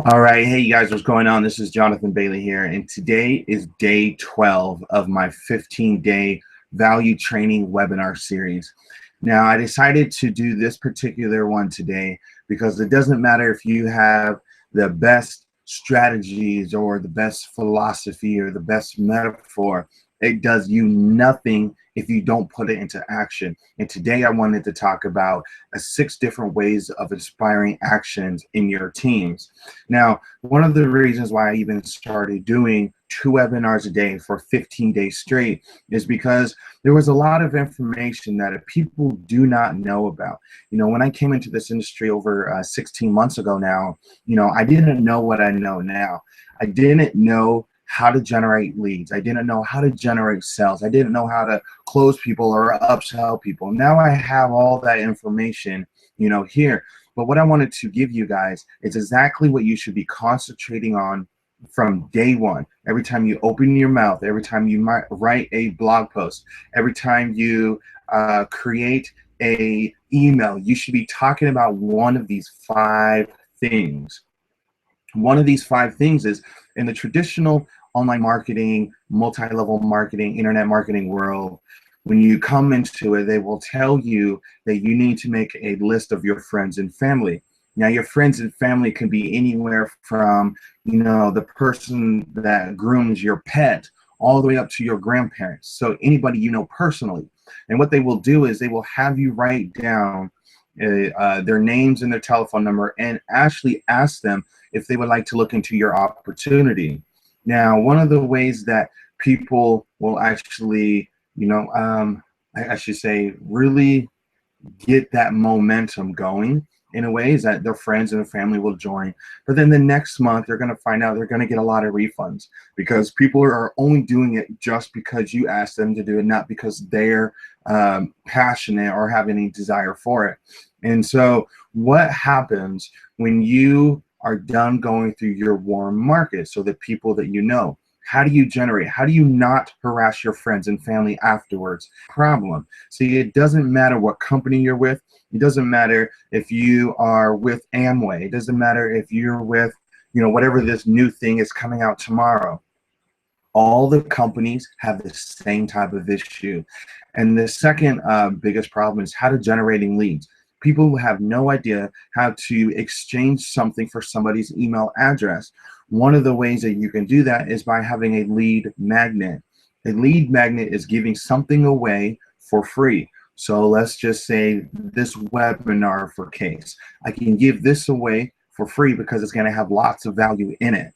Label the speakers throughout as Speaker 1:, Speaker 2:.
Speaker 1: All right. Hey, you guys, what's going on? This is Jonathan Bailey here, and today is day 12 of my 15-day value training webinar series. Now, I decided to do this particular one today because it doesn't matter if you have the best strategies or the best philosophy or the best metaphor. It does you nothing if you don't put it into action. And today I wanted to talk about 6 different ways of inspiring actions in your teams. Now, one of the reasons why I even started doing 2 webinars a day for 15 days straight is because there was a lot of information that people do not know about. When I came into this industry over 16 months ago now, I didn't know what I know now. I didn't know how to generate leads. I didn't know how to generate sales. I didn't know how to close people or upsell people. Now I have all that information, here. But what I wanted to give you guys is exactly what you should be concentrating on from day one. Every time you open your mouth, every time you might write a blog post, every time you create a email, you should be talking about one of these 5 things. One of these 5 things is, in the traditional online marketing, multi-level marketing, internet marketing world, when you come into it, they will tell you that you need to make a list of your friends and family. Now, your friends and family can be anywhere from, the person that grooms your pet all the way up to your grandparents. So anybody you know personally. And what they will do is they will have you write down their names and their telephone number and actually ask them if they would like to look into your opportunity. Now, one of the ways that people will actually, I should say, really get that momentum going in a way is that their friends and their family will join. But then the next month, they're going to find out they're going to get a lot of refunds because people are only doing it just because you asked them to do it, not because they're passionate or have any desire for it. And so what happens when you are done going through your warm market, so the people that you know? How do you generate? How do you not harass your friends and family afterwards? Problem. See, it doesn't matter what company you're with. It doesn't matter if you are with Amway. It doesn't matter if you're with, whatever this new thing is coming out tomorrow. All the companies have the same type of issue. And the second biggest problem is how to generating leads. People have no idea how to exchange something for somebody's email address. One of the ways that you can do that is by having a lead magnet. A lead magnet is giving something away for free. So let's just say this webinar for case. I can give this away for free because it's going to have lots of value in it.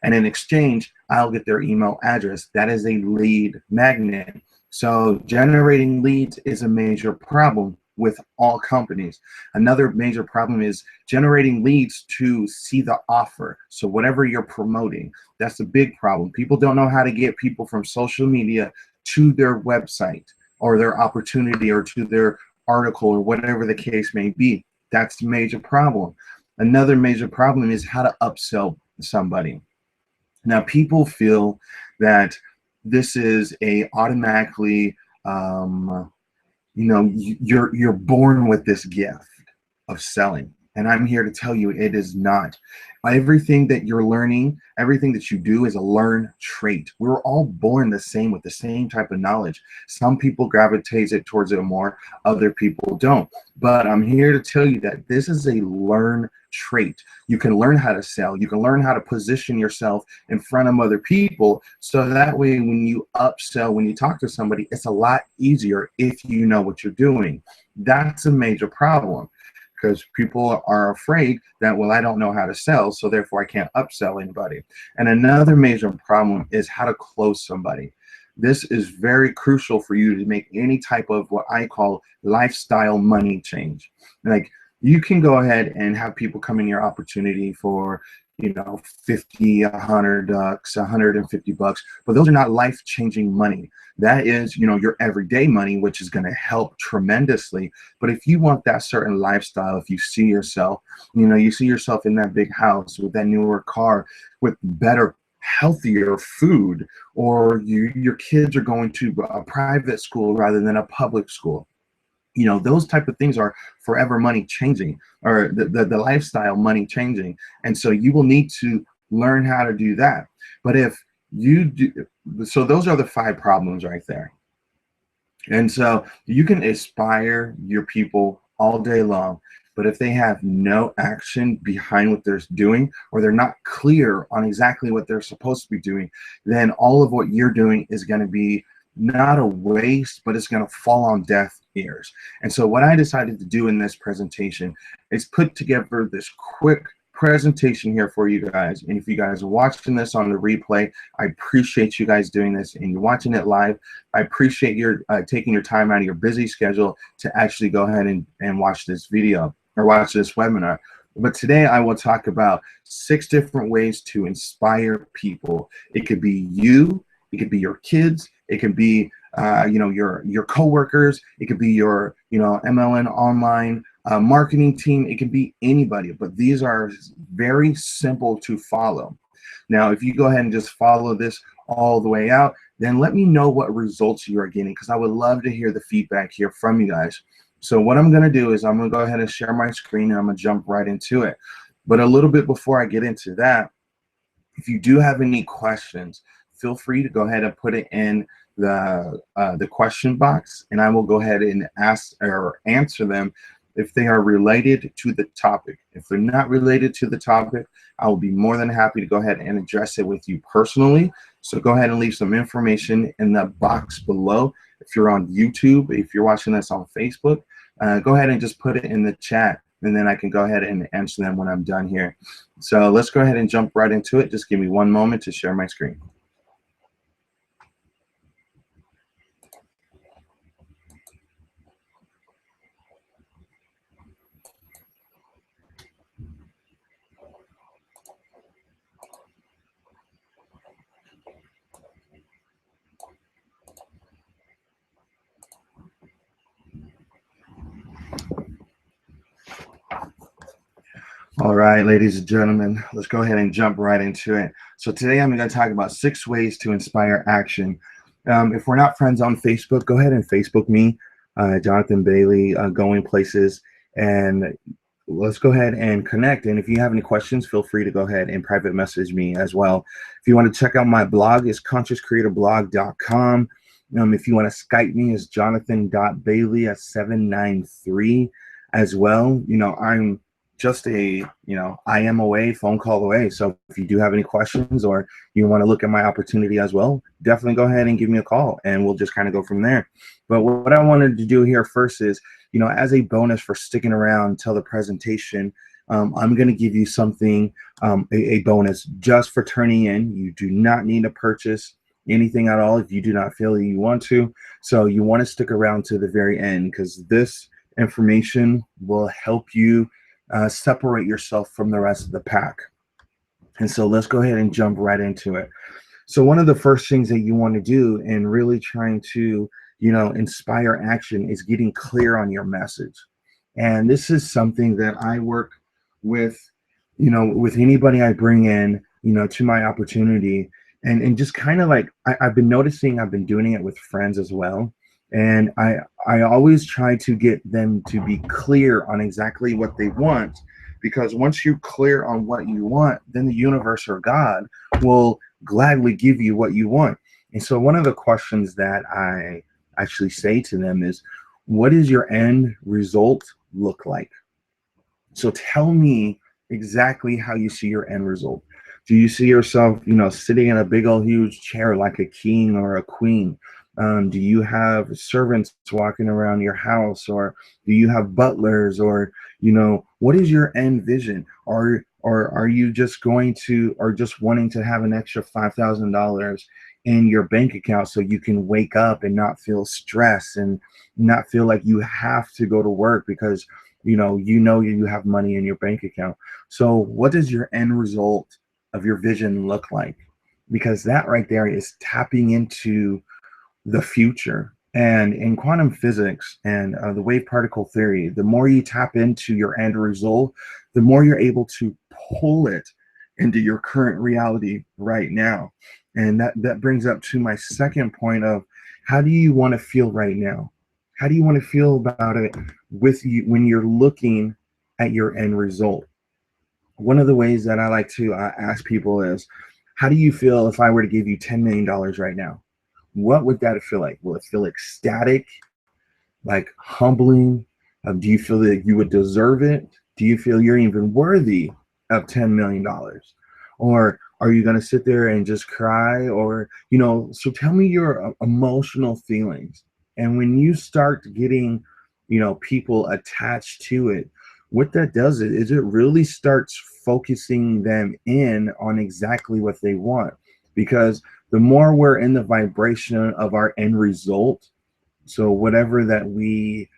Speaker 1: And in exchange, I'll get their email address. That is a lead magnet. So generating leads is a major problem with all companies. Another major problem is generating leads to see the offer. So whatever you're promoting, that's a big problem. People don't know how to get people from social media to their website or their opportunity or to their article or whatever the case may be. That's a major problem. Another major problem is how to upsell somebody. Now, people feel that this is a automatically, you're born with this gift of selling. And I'm here to tell you it is not. Everything that you're learning, everything that you do is a learned trait. We're all born the same with the same type of knowledge. Some people gravitate it towards it more, other people don't. But I'm here to tell you that this is a learned trait. You can learn how to sell. You can learn how to position yourself in front of other people. So that way, when you upsell, when you talk to somebody, it's a lot easier if you know what you're doing. That's a major problem, because people are afraid that, well, I don't know how to sell, so therefore I can't upsell anybody. And another major problem is how to close somebody. This is very crucial for you to make any type of what I call lifestyle money change. Like, you can go ahead and have people come in your opportunity for, 50, 100 bucks, 150 bucks, but those are not life-changing money. That is, your everyday money, which is going to help tremendously. But if you want that certain lifestyle, if you see yourself, you see yourself in that big house with that newer car, with better, healthier food, or your kids are going to a private school rather than a public school. You know, those type of things are forever money changing, or the lifestyle money changing. And so you will need to learn how to do that. But if you do, so those are the 5 problems right there. And so you can inspire your people all day long, but if they have no action behind what they're doing, or they're not clear on exactly what they're supposed to be doing, then all of what you're doing is going to be not a waste, but it's going to fall on deaf ears. And so what I decided to do in this presentation is put together this quick presentation here for you guys. And if you guys are watching this on the replay, I appreciate you guys doing this, and you're watching it live, I appreciate your taking your time out of your busy schedule to actually go ahead and watch this video or watch this webinar. But today I will talk about 6 different ways to inspire people. It could be you, it could be your kids, it could be you know, your coworkers, it could be your, you know, MLM online marketing team, it can be anybody, but these are very simple to follow. Now, if you go ahead and just follow this all the way out, then let me know what results you are getting, because I would love to hear the feedback here from you guys. So what I'm going to do is I'm going to go ahead and share my screen, and I'm going to jump right into it. But a little bit before I get into that, if you do have any questions, feel free to go ahead and put it in the question box, and I will go ahead and ask or answer them if they are related to the topic. If they're not related to the topic, I will be more than happy to go ahead and address it with you personally. So go ahead and leave some information in the box below. If you're on YouTube, if you're watching this on Facebook, go ahead and just put it in the chat, and then I can go ahead and answer them when I'm done here. So let's go ahead and jump right into it. Just give me one moment to share my screen. All right, ladies and gentlemen, let's go ahead and jump right into it. So today I'm going to talk about 6 ways to inspire action. If we're not friends on Facebook, go ahead and Facebook me, Jonathan Bailey, Going Places, and let's go ahead and connect. And if you have any questions, feel free to go ahead and private message me as well. If you want to check out my blog, it's consciouscreatorblog.com. If you want to Skype me, it's jonathan.bailey@793 as well. You know, I'm just a, you know, I am away, phone call away. So if you do have any questions, or you want to look at my opportunity as well, definitely go ahead and give me a call, and we'll just kind of go from there. But what I wanted to do here first is, you know, as a bonus for sticking around until the presentation, I'm going to give you something, a bonus just for turning in. You do not need to purchase anything at all if you do not feel that you want to. So you want to stick around to the very end, because this information will help you separate yourself from the rest of the pack. And so let's go ahead and jump right into it. So one of the first things that you want to do in really trying to, you know, inspire action is getting clear on your message. And this is something that I work with, you know, with anybody I bring in, you know, to my opportunity. And just kind of like, I've been noticing, I've been doing it with friends as well. And I always try to get them to be clear on exactly what they want, because once you're clear on what you want, then the universe or God will gladly give you what you want. And so one of the questions that I actually say to them is, what does your end result look like? So tell me exactly how you see your end result. Do you see yourself, you know, sitting in a big old huge chair like a king or a queen? Do you have servants walking around your house, or do you have butlers, or, you know, what is your end vision? Or are you just going to, or just wanting to have an extra $5,000 in your bank account so you can wake up and not feel stressed and not feel like you have to go to work because you know you have money in your bank account? So what does your end result of your vision look like? Because that right there is tapping into the future. And in quantum physics and the wave particle theory, the more you tap into your end result, the more you're able to pull it into your current reality right now. And that brings up to my second point of, how do you want to feel right now? How do you want to feel about it with you when you're looking at your end result? One of the ways that I like to ask people is, how do you feel if I were to give you $10 million right now? What would that feel like? Will it feel ecstatic, like humbling? Do you feel that you would deserve it? Do you feel you're even worthy of $10 million? Or are you going to sit there and just cry? Or, so tell me your emotional feelings. And when you start getting, people attached to it, what that does is it really starts focusing them in on exactly what they want. Because the more we're in the vibration of our end result, so whatever that we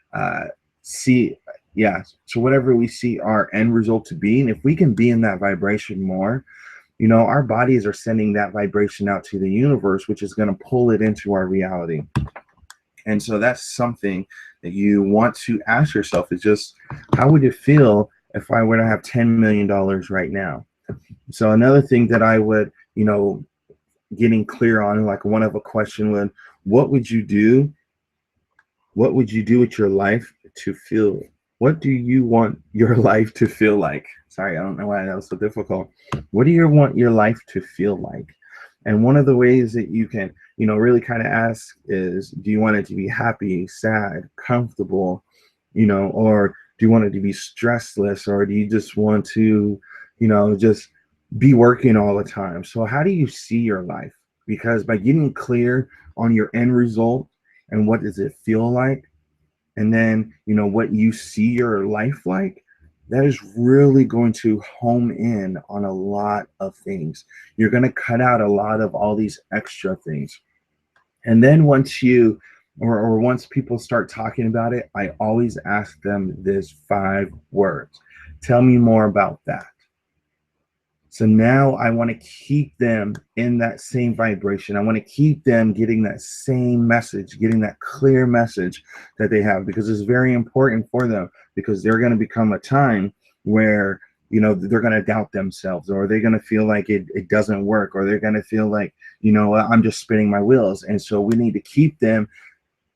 Speaker 1: see, yeah, so whatever we see our end result to be, and if we can be in that vibration more, our bodies are sending that vibration out to the universe, which is going to pull it into our reality. And so that's something that you want to ask yourself, is just, how would it feel if I were to have $10 million right now? So another thing that I would, getting clear on, like one of a question would, what would you do? What would you do with your life to feel? What do you want your life to feel like? Sorry, I don't know why that was so difficult. What do you want your life to feel like? And one of the ways that you can, really kind of ask is, do you want it to be happy, sad, comfortable, or do you want it to be stressless, or do you just want to, just be working all the time? So how do you see your life? Because by getting clear on your end result and what does it feel like, and then what you see your life like, that is really going to home in on a lot of things. You're going to cut out a lot of all these extra things. And then once you or once people start talking about it, I always ask them this 5 words: tell me more about that. So now I want to keep them in that same vibration. I want to keep them getting that same message, getting that clear message that they have, because it's very important for them, because they're going to become a time where, they're going to doubt themselves, or they're going to feel like it doesn't work, or they're going to feel like, I'm just spinning my wheels. And so we need to keep them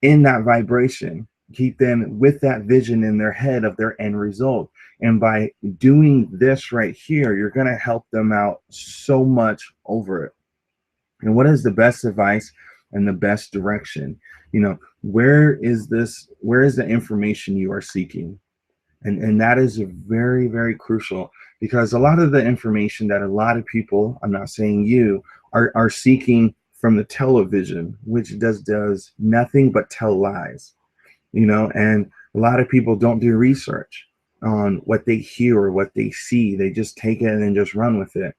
Speaker 1: in that vibration, keep them with that vision in their head of their end result. And by doing this right here, you're going to help them out so much over it. And what is the best advice and the best direction? Where is the information you are seeking? And that is very, very crucial, because a lot of the information that a lot of people, I'm not saying you, are seeking from the television, which does nothing but tell lies, and a lot of people don't do research on what they hear or what they see. They just take it and then just run with it.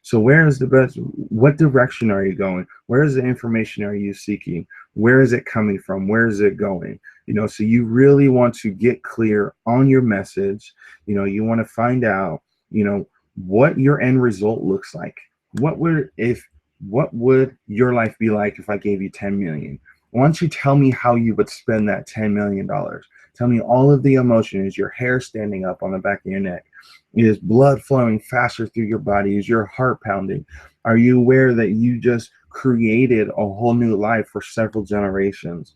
Speaker 1: So where is the best? What direction are you going? Where is the information are you seeking? Where is it coming from? Where is it going? So you really want to get clear on your message. You want to find out, what your end result looks like. What would your life be like if I gave you 10 million? Why don't you tell me how you would spend that $10 million? Tell me all of the emotion. Is your hair standing up on the back of your neck? Is blood flowing faster through your body? Is your heart pounding? Are you aware that you just created a whole new life for several generations?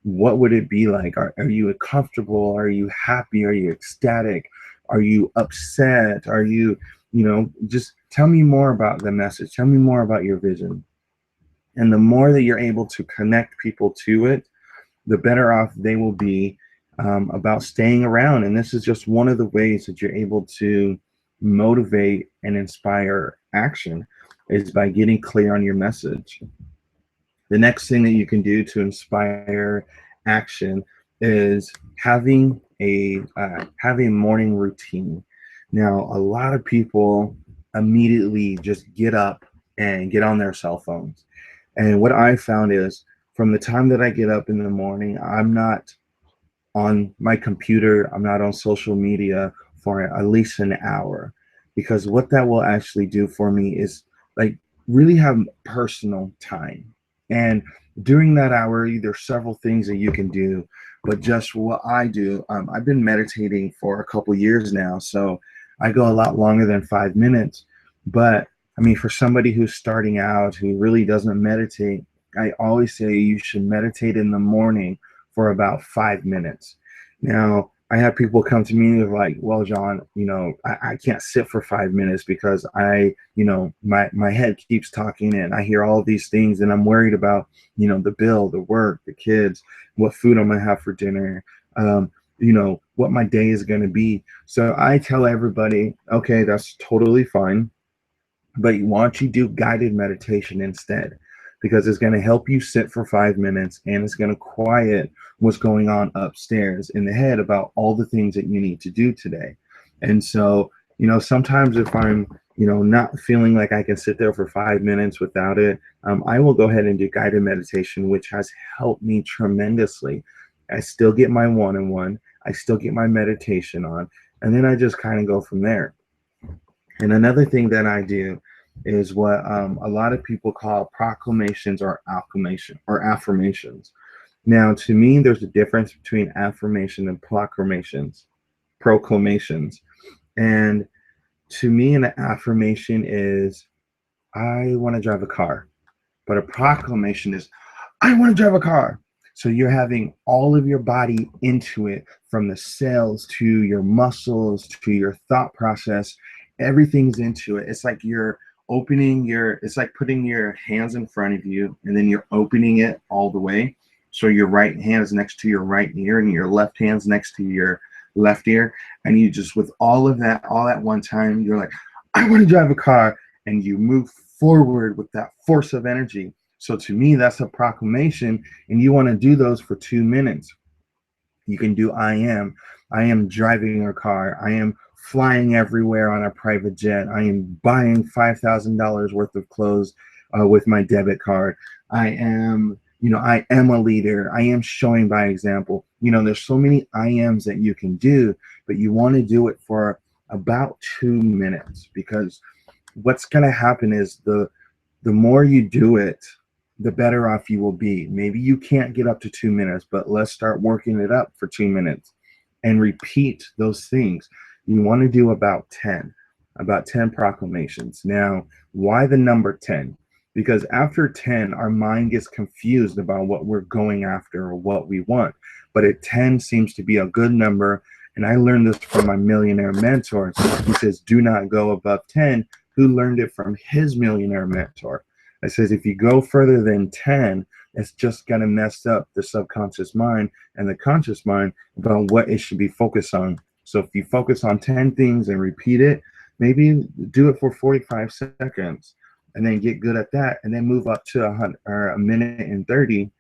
Speaker 1: What would it be like? Are you comfortable? Are you happy? Are you ecstatic? Are you upset? Are you, just tell me more about the message. Tell me more about your vision. And the more that you're able to connect people to it, the better off they will be about staying around. And this is just one of the ways that you're able to motivate and inspire action, is by getting clear on your message. The next thing that you can do to inspire action is having a morning routine. Now, a lot of people immediately just get up and get on their cell phones. And what I found is, from the time that I get up in the morning, I'm not on my computer, I'm not on social media for at least an hour. Because what that will actually do for me is, like, really have personal time. And during that hour, there's several things that you can do. But just what I do, I've been meditating for a couple years now, so I go a lot longer than 5 minutes. But I mean, for somebody who's starting out, who really doesn't meditate, I always say you should meditate in the morning for about 5 minutes. Now, I have people come to me like, well, John, I can't sit for 5 minutes because my head keeps talking and I hear all these things and I'm worried about, the bill, the work, the kids, what food I'm going to have for dinner, what my day is going to be. So I tell everybody, okay, that's totally fine. But why don't you do guided meditation instead? Because it's going to help you sit for 5 minutes and it's going to quiet what's going on upstairs in the head about all the things that you need to do today. And so, sometimes if I'm, not feeling like I can sit there for 5 minutes without it, I will go ahead and do guided meditation, which has helped me tremendously. I still get my one-on-one, I still get my meditation on, and then I just kind of go from there. And another thing that I do is what a lot of people call proclamations or affirmations. Now, to me, there's a difference between affirmation and proclamations. And to me, an affirmation is, I want to drive a car. But a proclamation is, I want to drive a car. So you're having all of your body into it, from the cells to your muscles to your thought process. Everything's into it. It's like it's like putting your hands in front of you and then you're opening it all the way. So your right hand is next to your right ear and your left hand's next to your left ear. And you just, with all of that, all at one time, you're like, I want to drive a car. And you move forward with that force of energy. So to me, that's a proclamation. And you want to do those for 2 minutes. You can do I am driving a car. I am flying everywhere on a private jet. I am buying $5,000 worth of clothes with my debit card. I am a leader. I am showing by example. There's so many I ams that you can do, but you want to do it for about 2 minutes, because what's going to happen is the more you do it, the better off you will be. Maybe you can't get up to 2 minutes, but let's start working it up for 2 minutes and repeat those things. You want to do about 10 proclamations. Now, why the number 10? Because after 10, our mind gets confused about what we're going after or what we want. But 10 seems to be a good number. And I learned this from my millionaire mentor. He says, do not go above 10. Who learned it from his millionaire mentor? I says, if you go further than 10, it's just going to mess up the subconscious mind and the conscious mind about what it should be focused on. So if you focus on 10 things and repeat it, maybe do it for 45 seconds and then get good at that, and then move up to a minute and 30,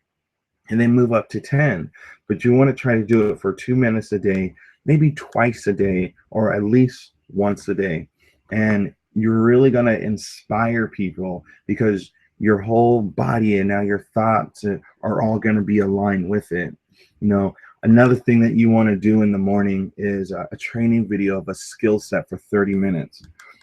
Speaker 1: and then move up to 10. But you want to try to do it for 2 minutes a day, maybe twice a day, or at least once a day. And you're really going to inspire people, because your whole body and now your thoughts are all going to be aligned with it. Another thing that you want to do in the morning is a training video of a skill set for 30 minutes.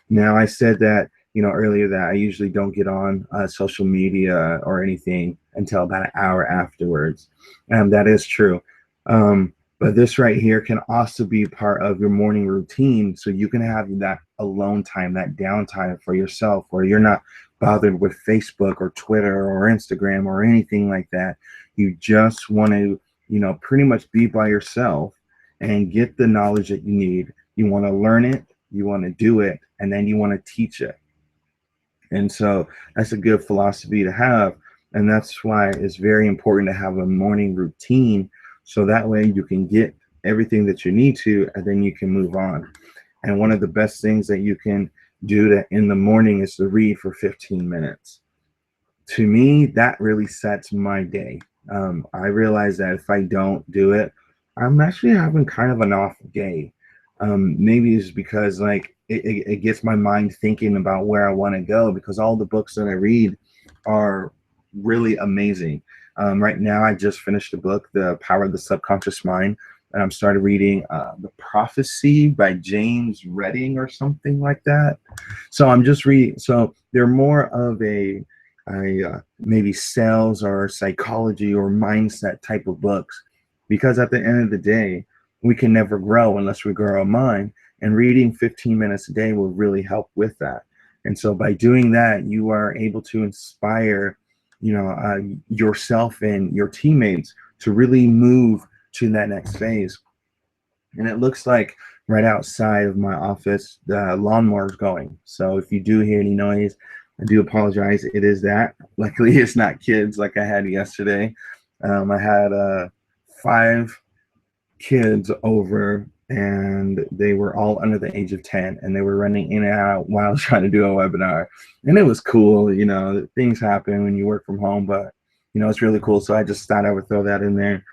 Speaker 1: Now, I said that, earlier, that I usually don't get on social media or anything until about an hour afterwards. That is true. But this right here can also be part of your morning routine, so you can have that alone time, that downtime for yourself, where you're not bothered with Facebook or Twitter or Instagram or anything like that. You just want to, pretty much be by yourself and get the knowledge that you need. You want to learn it, you want to do it, and then you want to teach it. And so that's a good philosophy to have. And that's why it's very important to have a morning routine, so that way you can get everything that you need to, and then you can move on. And one of the best things that you can do in the morning is to read for 15 minutes. To me, that really sets my day. I realize that if I don't do it, I'm actually having kind of an off day. Maybe it's because it gets my mind thinking about where I want to go, because all the books that I read are really amazing. Right now, I just finished a book, The Power of the Subconscious Mind, and I'm started reading The Prophecy by James Redding or something like that. So I'm just reading. So they're more of a maybe sales or psychology or mindset type of books, because at the end of the day, we can never grow unless we grow our mind, and reading 15 minutes a day will really help with that. And so by doing that, you are able to inspire yourself and your teammates to really move to that next phase. And it looks like right outside of my office, the lawnmower is going. So if you do hear any noise, I do apologize. It is that. Luckily, it's not kids like I had yesterday. I had 5 kids over, and they were all under the age of 10, and they were running in and out while trying to do a webinar. And it was cool. Things happen when you work from home, but it's really cool. So I just thought I would throw that in there.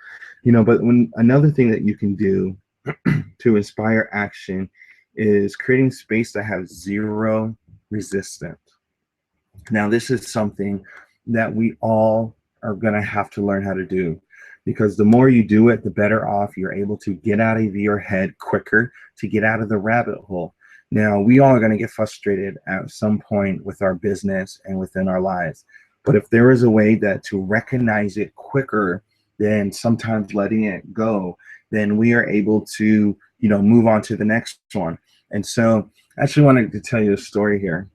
Speaker 1: But another thing that you can do to inspire action is creating space that has zero resistance. Now, this is something that we all are going to have to learn how to do, because the more you do it, the better off you're able to get out of your head quicker, to get out of the rabbit hole. Now, we all are going to get frustrated at some point with our business and within our lives. But if there is a way that to recognize it quicker than sometimes letting it go, then we are able to, move on to the next one. And so I actually wanted to tell you a story here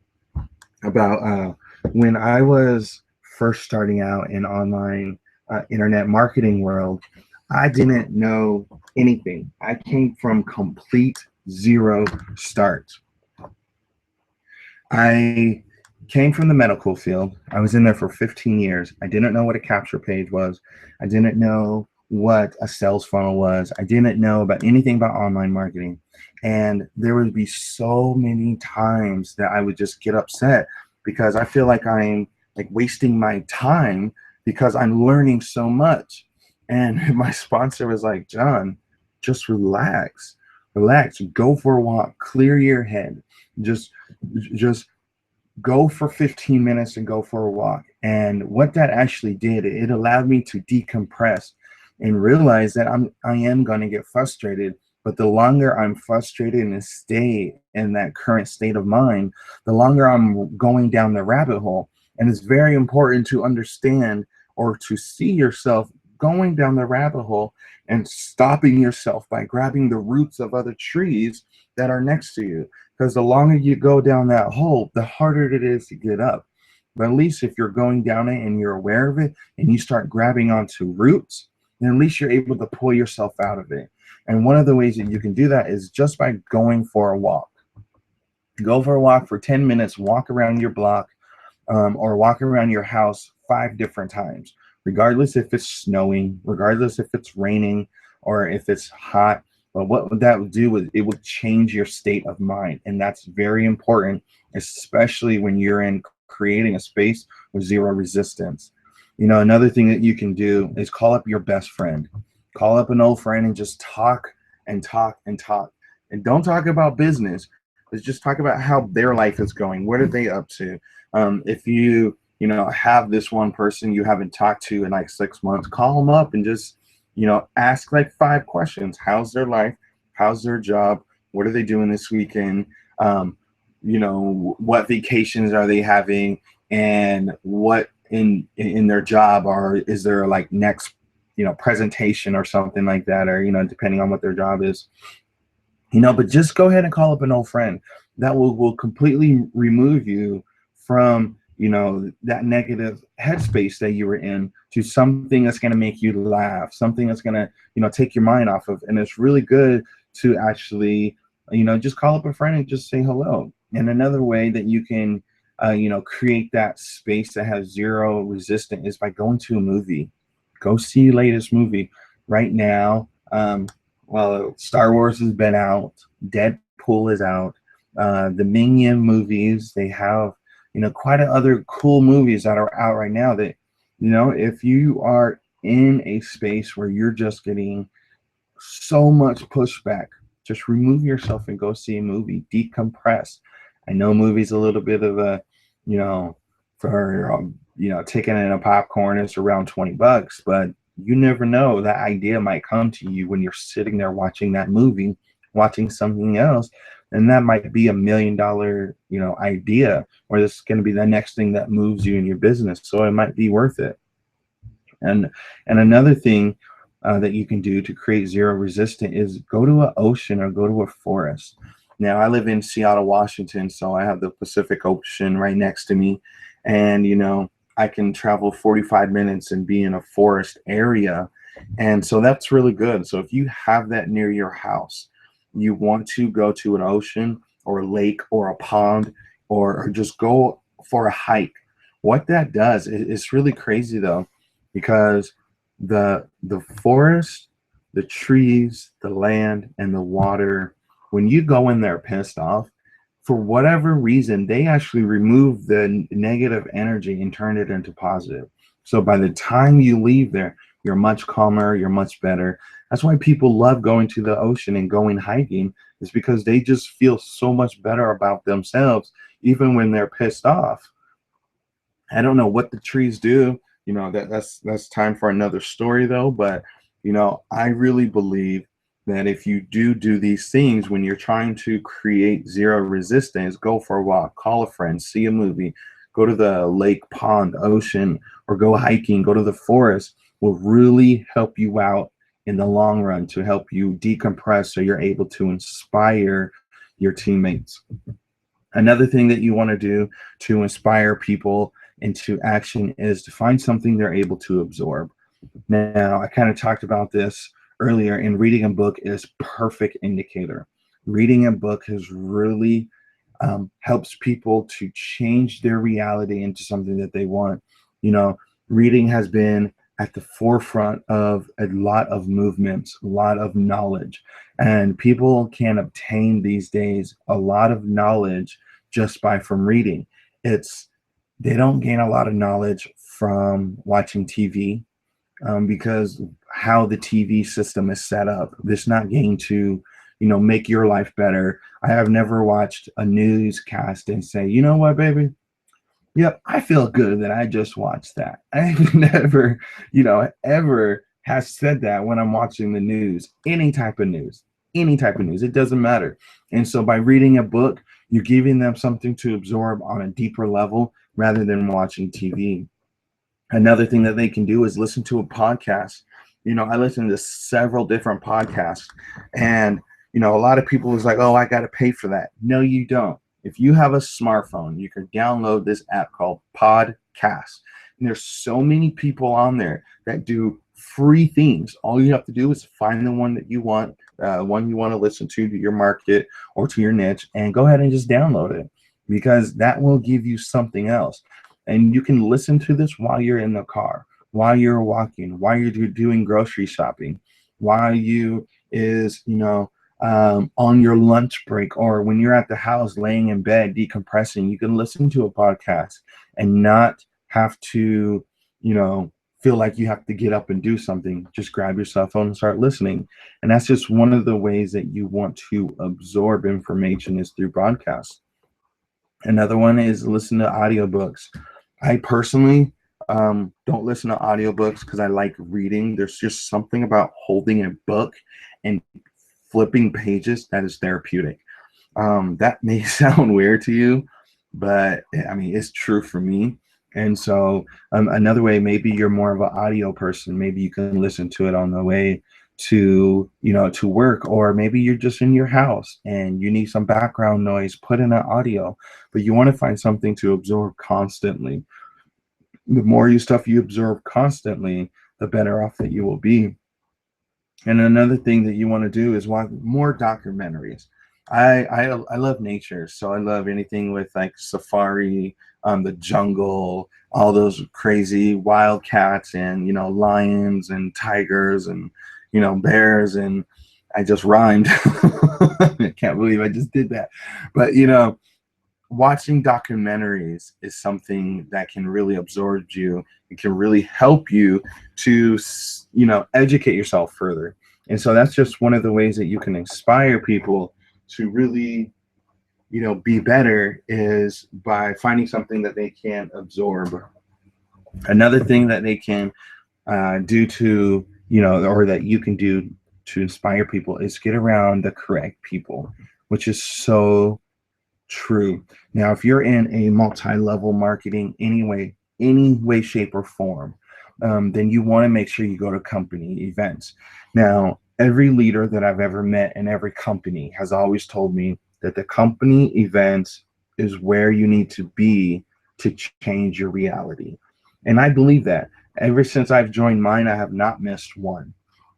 Speaker 1: about when I was first starting out in online internet marketing world. I didn't know anything. I came from complete zero start. I came from the medical field. I was in there for 15 years. I didn't know what a capture page was. I didn't know what a sales funnel was. I didn't know about anything about online marketing. And there would be so many times that I would just get upset because I feel like I'm like wasting my time because I'm learning so much. And my sponsor was like, John, just relax, go for a walk, clear your head, just go for 15 minutes and go for a walk. And what that actually did, it allowed me to decompress and realize that I am going to get frustrated. But the longer I'm frustrated and stay in that current state of mind, the longer I'm going down the rabbit hole. And it's very important to understand or to see yourself going down the rabbit hole and stopping yourself by grabbing the roots of other trees that are next to you. Because the longer you go down that hole, the harder it is to get up. But at least if you're going down it and you're aware of it and you start grabbing onto roots, then at least you're able to pull yourself out of it. And one of the ways that you can do that is just by going for a walk. Go for a walk for 10 minutes, walk around your block, or walk around your house 5 different times, regardless if it's snowing, regardless if it's raining, or if it's hot. But what that would do is it would change your state of mind. And that's very important, especially when you're in creating a space with zero resistance. Another thing that you can do is call up your best friend. Call up an old friend and just talk and talk and talk. And don't talk about business. Let's just talk about how their life is going. What are they up to? If you have this one person you haven't talked to in like 6 months, call them up and just ask like 5 questions. How's their life? How's their job? What are they doing this weekend? What vacations are they having? And what in their job is there like next presentation or something like that, or depending on what their job is. But just go ahead and call up an old friend. That will completely remove you from that negative headspace that you were in to something that's going to make you laugh, something that's going to take your mind off of. And it's really good to actually just call up a friend and just say hello. And another way that you can create that space that has zero resistance is by going to a movie. Go see your latest movie right now. Star Wars has been out, Deadpool is out, the Minion movies, they have quite other cool movies that are out right now that if you are in a space where you're just getting so much pushback, just remove yourself and go see a movie, decompress. I know movies a little bit of a for taking in a popcorn is around $20, but you never know, that idea might come to you when you're sitting there watching that movie, watching something else, and that might be $1 million idea, or this is going to be the next thing that moves you in your business. So it might be worth it. And another thing that you can do to create zero resistance is go to an ocean or go to a forest. Now, I live in Seattle, Washington, so I have the Pacific Ocean right next to me, and I can travel 45 minutes and be in a forest area And so that's really good. So if you have that near your house, you want to go to an ocean or a lake or a pond, or just go for a hike. What that does, it's really crazy though, because the forest, the trees, the land, and the water, when you go in there pissed off, for whatever reason, they actually remove the negative energy and turn it into positive. So by the time you leave there, you're much calmer, you're much better. That's why people love going to the ocean and going hiking, is because they just feel so much better about themselves, even when they're pissed off. I don't know what the trees do. That's time for another story though. But I really believe that if you do these things, when you're trying to create zero resistance, go for a walk, call a friend, see a movie, go to the lake, pond, ocean, or go hiking, go to the forest, will really help you out in the long run to help you decompress so you're able to inspire your teammates. Another thing that you want to do to inspire people into action is to find something they're able to absorb. Now, I kind of talked about this earlier, and reading a book is perfect indicator. Reading a book has really helps people to change their reality into something that they want. You know, reading has been at the forefront of a lot of movements, a lot of knowledge, and people can obtain these days a lot of knowledge just by from reading. It's They don't gain a lot of knowledge from watching TV, because how the TV system is set up. It's not going to, make your life better. I have never watched a newscast and say, you know what, baby? Yep, I feel good that I just watched that. I've never, ever has said that when I'm watching the news, any type of news, it doesn't matter. And so by reading a book, you're giving them something to absorb on a deeper level rather than watching TV. Another thing that they can do is listen to a podcast. I listen to several different podcasts, and a lot of people is like, oh, I got to pay for that. No, you don't. If you have a smartphone, you can download this app called Podcast. And there's so many people on there that do free things. All you have to do is find the one that you want, one you want to listen to your market or to your niche, and go ahead and just download it, because that will give you something else. And you can listen to this while you're in the car, while you're walking, while you're doing grocery shopping, while you is, on your lunch break, or when you're at the house laying in bed decompressing. You can listen to a podcast and not have to, feel like you have to get up and do something. Just grab your cell phone and start listening. And that's just one of the ways that you want to absorb information, is through broadcasts. Another one is listen to audiobooks. I personally don't listen to audiobooks because I like reading. There's just something about holding a book and flipping pages that is therapeutic. That may sound weird to you, but I mean, it's true for me. And so another way, maybe you're more of an audio person. Maybe you can listen to it on the way to work, or maybe you're just in your house and you need some background noise, put in an audio, but you want to find something to absorb constantly. The more stuff you absorb constantly, the better off that you will be. And another thing that you want to do is watch more documentaries. I love nature, so I love anything with like safari, the jungle, all those crazy wildcats, and lions and tigers, and bears, and I just rhymed. I can't believe I just did that. But watching documentaries is something that can really absorb you. It can really help you to educate yourself further. And so that's just one of the ways that you can inspire people to really be better, is by finding something that they can absorb. Another thing that they can do to or that you can do to inspire people, is get around the correct people, which is so true. Now, if you're in a multi-level marketing any way, shape, or form, then you want to make sure you go to company events. Now, every leader that I've ever met in every company has always told me that the company events is where you need to be to change your reality. And I believe that. Ever since I've joined mine, I have not missed one.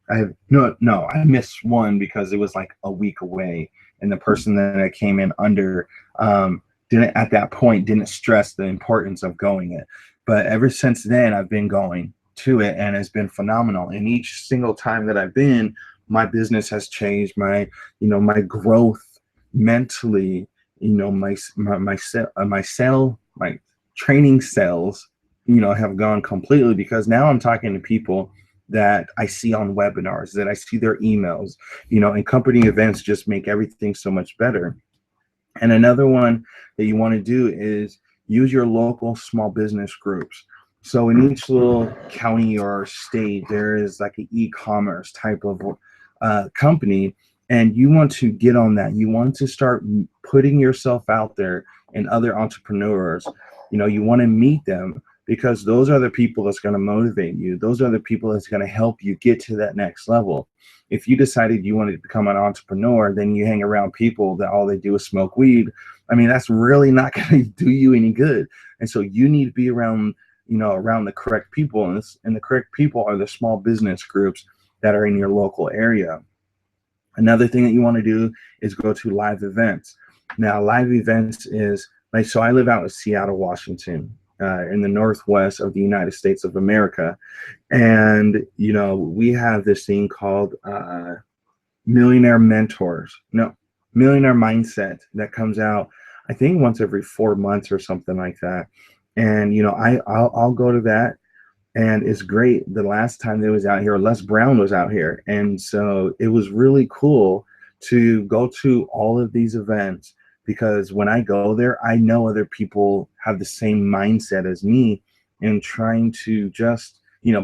Speaker 1: I have no, I missed one because it was like a week away, and the person that I came in under didn't at that point didn't stress the importance of going it. But ever since then, I've been going to it, and it's been phenomenal. And each single time that I've been, my business has changed. My growth mentally, my training cells, have gone completely, because now I'm talking to people that I see on webinars, that I see their emails, and company events just make everything so much better. And another one that you want to do is use your local small business groups. So in each little county or state, there is like an e-commerce type of company, and you want to get on that. You want to start putting yourself out there and other entrepreneurs. You want to meet them, because those are the people that's going to motivate you. Those are the people that's going to help you get to that next level. If you decided you wanted to become an entrepreneur, then you hang around people that all they do is smoke weed. I mean, that's really not going to do you any good. And so you need to be around, around the correct people. And the correct people are the small business groups that are in your local area. Another thing that you want to do is go to live events. Now, live events is like, so I live out in Seattle, Washington, in the northwest of the United States of America. And, we have this thing called Millionaire Mentors. No, Millionaire Mindset, that comes out, I think, once every 4 months or something like that. And, I'll go to that. And it's great. The last time they was out here, Les Brown was out here. And so it was really cool to go to all of these events, because when I go there, I know other people have the same mindset as me and trying to just,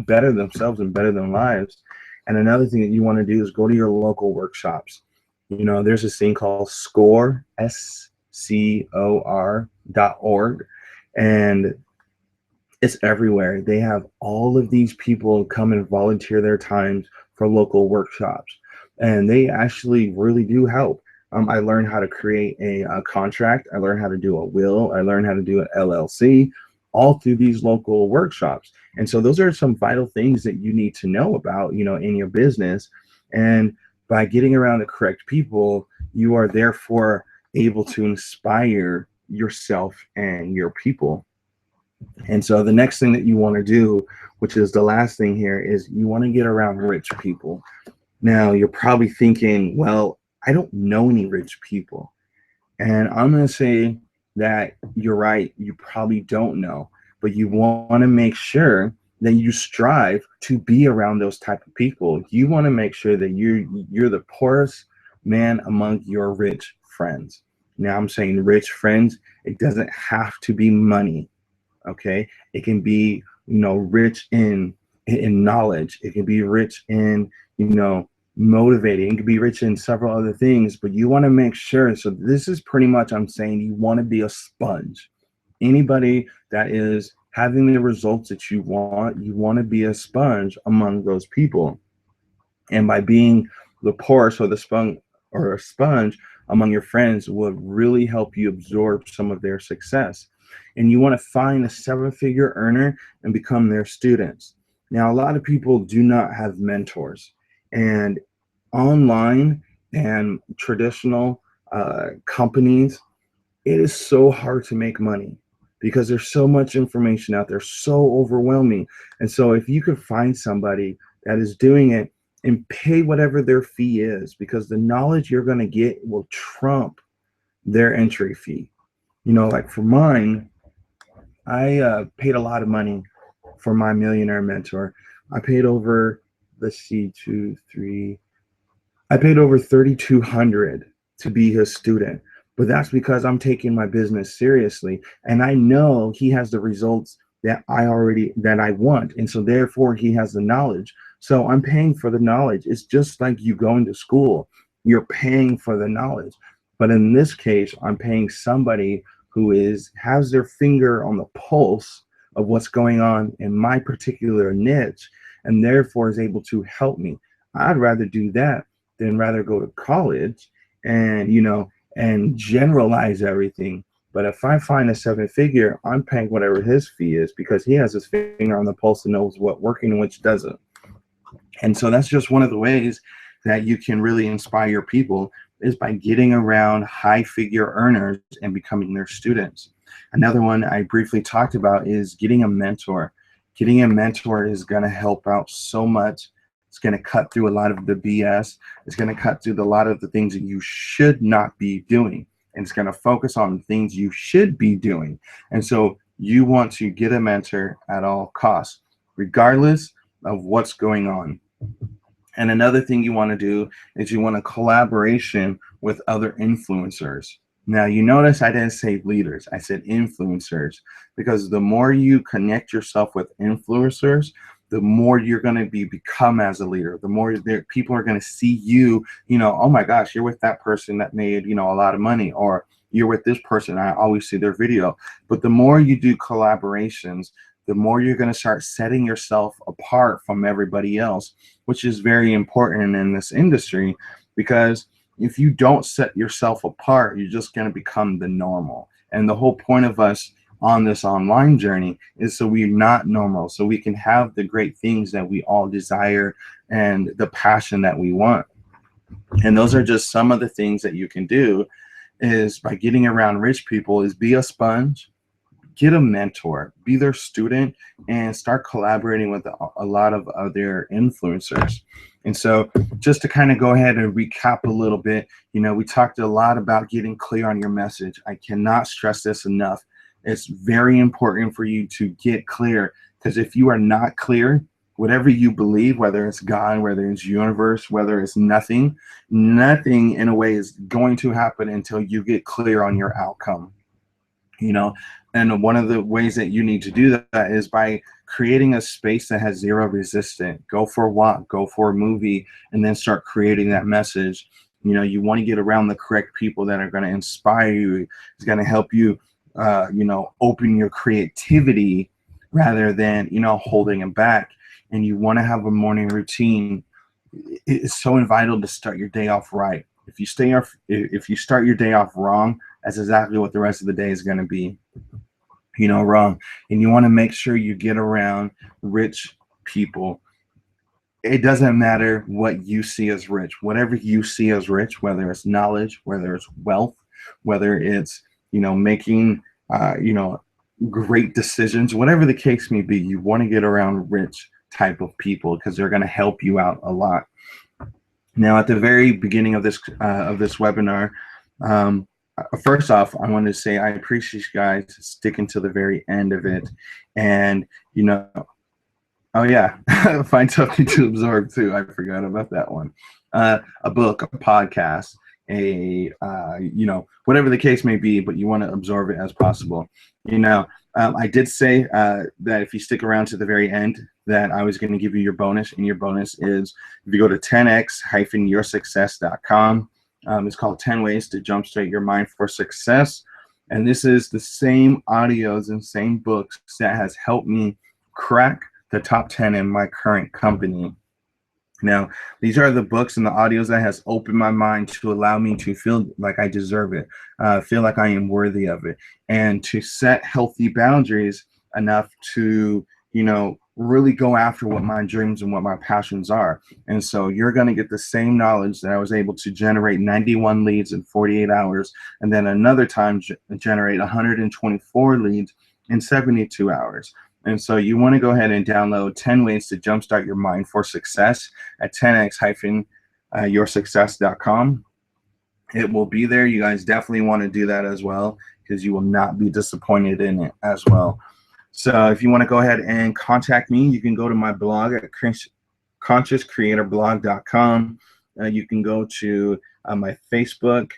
Speaker 1: better themselves and better their lives. And another thing that you want to do is go to your local workshops. There's this thing called SCORE, SCOR.org. And it's everywhere. They have all of these people come and volunteer their times for local workshops, and they actually really do help. I learned how to create a contract. I learned how to do a will. I learned how to do an LLC, all through these local workshops. And so those are some vital things that you need to know about, in your business. And by getting around the correct people, you are therefore able to inspire yourself and your people. And so the next thing that you want to do, which is the last thing here, is you want to get around rich people. Now, you're probably thinking, well, I don't know any rich people. And I'm going to say that you're right. You probably don't know, but you want to make sure that you strive to be around those type of people. You want to make sure that you're the poorest man among your rich friends. Now, I'm saying rich friends. It doesn't have to be money. Okay, it can be, rich in knowledge. It can be rich in, motivating. It can be rich in several other things, but you want to make sure. So this is pretty much, I'm saying, you want to be a sponge. Anybody that is having the results that you want to be a sponge among those people. And by being the porous or the sponge or a sponge among your friends will really help you absorb some of their success. And you want to find a 7-figure earner and become their students. Now, a lot of people do not have mentors, and online and traditional companies, it is so hard to make money because there's so much information out there, so overwhelming. And so if you could find somebody that is doing it and pay whatever their fee is, because the knowledge you're going to get will trump their entry fee. Like for mine, I paid a lot of money for my millionaire mentor. I paid over, let's see, I paid over 3,200 to be his student. But that's because I'm taking my business seriously, and I know he has the results that I want, and so therefore he has the knowledge. So I'm paying for the knowledge. It's just like you going to school. You're paying for the knowledge. But in this case, I'm paying somebody who has their finger on the pulse of what's going on in my particular niche, and therefore is able to help me. I'd rather do that than rather go to college and and generalize everything But if I find a 7-figure, I'm paying whatever his fee is because he has his finger on the pulse and knows what working and which doesn't. And so that's just one of the ways that you can really inspire your people, is by getting around high figure earners and becoming their students. Another one I briefly talked about is getting a mentor. Getting a mentor is going to help out so much. It's going to cut through a lot of the BS. It's going to cut through a lot of the things that you should not be doing. And it's going to focus on things you should be doing. And so you want to get a mentor at all costs, regardless of what's going on. And another thing you want to do is you want a collaboration with other influencers. Now, you notice I didn't say leaders, I said influencers, because the more you connect yourself with influencers, the more you're going to become as a leader. The more people are going to see you, oh my gosh, you're with that person that made, a lot of money, or you're with this person, I always see their video. But the more you do collaborations, the more you're going to start setting yourself apart from everybody else, which is very important in this industry, because if you don't set yourself apart, you're just going to become the normal. And the whole point of us on this online journey is so we're not normal, so we can have the great things that we all desire and the passion that we want. And those are just some of the things that you can do, is by getting around rich people, is be a sponge, get a mentor, be their student, and start collaborating with a lot of other influencers. And so just to kind of go ahead and recap a little bit, we talked a lot about getting clear on your message. I cannot stress this enough. It's very important for you to get clear, because if you are not clear, whatever you believe, whether it's God, whether it's universe, whether it's nothing in a way is going to happen until you get clear on your outcome. And one of the ways that you need to do that is by creating a space that has zero resistance. Go for a walk, go for a movie, and then start creating that message. You want to get around the correct people that are going to inspire you. It's going to help you, open your creativity rather than, holding it back. And you want to have a morning routine. It's so vital to start your day off right. If you start your day off wrong, that's exactly what the rest of the day is going to be, wrong. And you want to make sure you get around rich people. It doesn't matter what you see as rich. Whatever you see as rich, whether it's knowledge, whether it's wealth, whether it's, making, great decisions, whatever the case may be, you want to get around rich type of people, because they're going to help you out a lot. Now, at the very beginning of this webinar, first off, I want to say I appreciate you guys sticking to the very end of it. And, oh yeah, find something to absorb too. I forgot about that one. A book, a podcast, whatever the case may be, but you want to absorb it as possible. I did say that if you stick around to the very end, that I was going to give you your bonus, and your bonus is if you go to 10x-yoursuccess.com. It's called 10 Ways to Jumpstart Your Mind for Success. And this is the same audios and same books that has helped me crack the top 10 in my current company. Now, these are the books and the audios that has opened my mind to allow me to feel like I deserve it, feel like I am worthy of it, and to set healthy boundaries enough to, really go after what my dreams and what my passions are. And so you're going to get the same knowledge that I was able to generate 91 leads in 48 hours, and then another time generate 124 leads in 72 hours. And so you want to go ahead and download 10 Ways to Jumpstart Your Mind for Success at 10x-yoursuccess.com. It will be there. You guys definitely want to do that as well, because you will not be disappointed in it as well. So if you want to go ahead and contact me, you can go to my blog at consciouscreatorblog.com. You can go to my Facebook,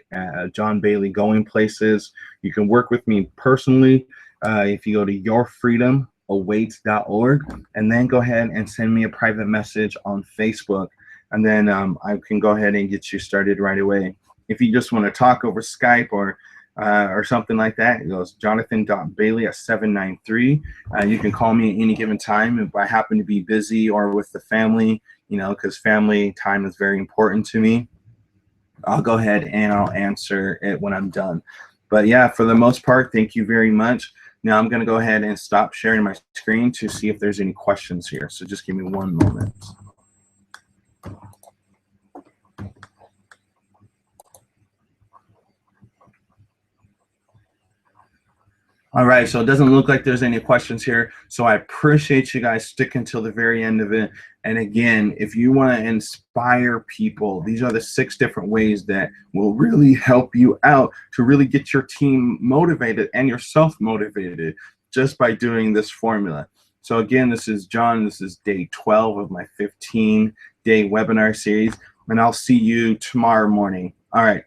Speaker 1: John Bailey Going Places. You can work with me personally if you go to yourfreedomawaits.org, and then go ahead and send me a private message on Facebook, and then I can go ahead and get you started right away. If you just want to talk over Skype or something like that, it goes jonathan.bailey@793. You can call me at any given time if I happen to be busy or with the family, because family time is very important to me. I'll go ahead and I'll answer it when I'm done. But yeah, for the most part, thank you very much. Now I'm going to go ahead and stop sharing my screen to see if there's any questions here. So just give me one moment. All right, so it doesn't look like there's any questions here. So I appreciate you guys sticking till the very end of it. And again, if you want to inspire people, these are the 6 different ways that will really help you out to really get your team motivated and yourself motivated just by doing this formula. So again, this is John. This is day 12 of my 15-day webinar series, and I'll see you tomorrow morning. All right.